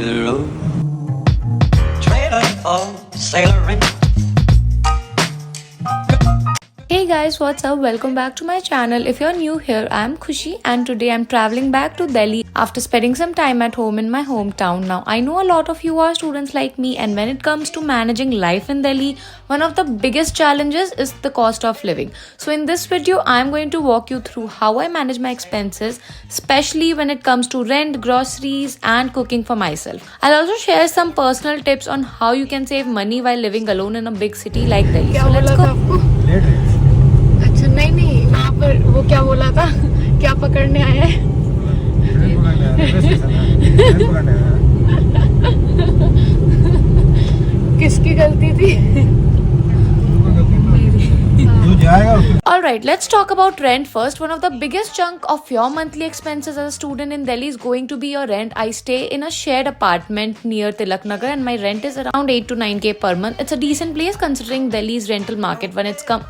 the road. Trailer for sailoring. Hey guys, what's up? Welcome back to my channel. If you're new here, I'm Khushi and today I'm traveling back to Delhi after spending some time at home in my hometown. Now, I know a lot of you are students like me, and when it comes to managing life in Delhi, one of the biggest challenges is the cost of living. So in this video, I'm going to walk you through how I manage my expenses, especially when it comes to rent, groceries and cooking for myself. I'll also share some personal tips on how you can save money while living alone in a big city like Delhi. So let's go. अच्छा नहीं वहाँ पर वो क्या बोला था क्या पकड़ने आया है किसकी गलती थी Alright, let's talk about rent first. One of the biggest chunk of your monthly expenses as a student in Delhi is going to be your rent. I stay in a shared apartment near Tilak Nagar and my rent is around 8 to 9k per month. It's a decent place considering Delhi's rental market when it's come.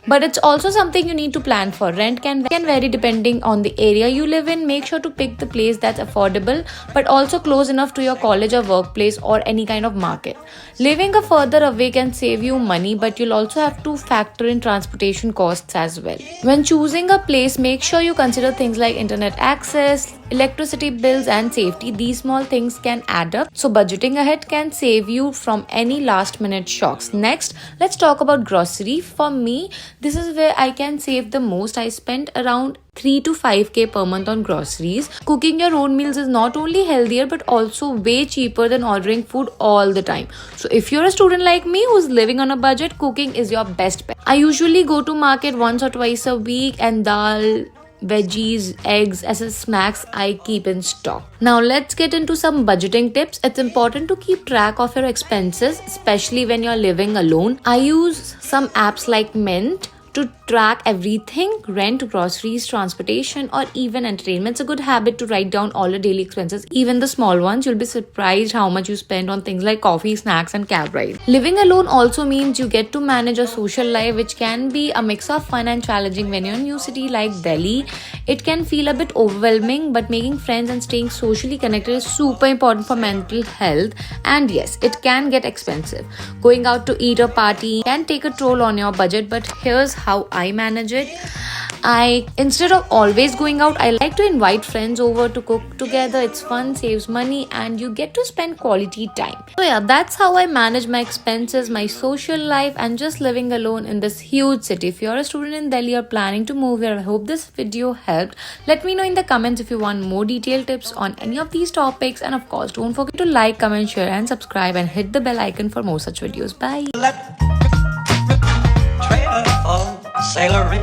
But it's also something you need to plan for. Rent can vary depending on the area you live in. Make sure to pick the place that's affordable but also close enough to your college or workplace or any kind of market. Living a further away can save you money, but you'll also have to factor in transportation costs as well. When choosing a place, make sure you consider things like internet access, electricity bills and safety. These small things can add up, so budgeting ahead can save you from any last minute shocks. Next, let's talk about grocery. For me, this is where I can save the most. I spend around 3 to 5k per month on groceries. Cooking your own meals is not only healthier but also way cheaper than ordering food all the time. So if you're a student like me who's living on a budget, cooking is your best bet. I usually go to market once or twice a week, and dal, veggies, eggs as snacks I keep in stock. Now let's get into some budgeting tips. It's important to keep track of your expenses, especially when you're living alone. I use some apps like Mint to track everything: rent, groceries, transportation, or even entertainment. It's a good habit to write down all your daily expenses, even the small ones. You'll be surprised how much you spend on things like coffee, snacks, and cab rides. Living alone also means you get to manage a social life, which can be a mix of fun and challenging. When you're in a new city like Delhi, it can feel a bit overwhelming, but making friends and staying socially connected is super important for mental health. And yes, it can get expensive. Going out to eat or party can take a toll on your budget, but here's how I manage it. Instead of always going out, I like to invite friends over to cook together. It's fun, saves money, and you get to spend quality time. So yeah, that's how I manage my expenses, my social life, and just living alone in this huge city. If you're a student in Delhi or planning to move here, I hope this video helped. Let me know in the comments if you want more detailed tips on any of these topics, and of course, don't forget to like, comment, share, and subscribe, and hit the bell icon for more such videos. Bye. Trailer for sailoring.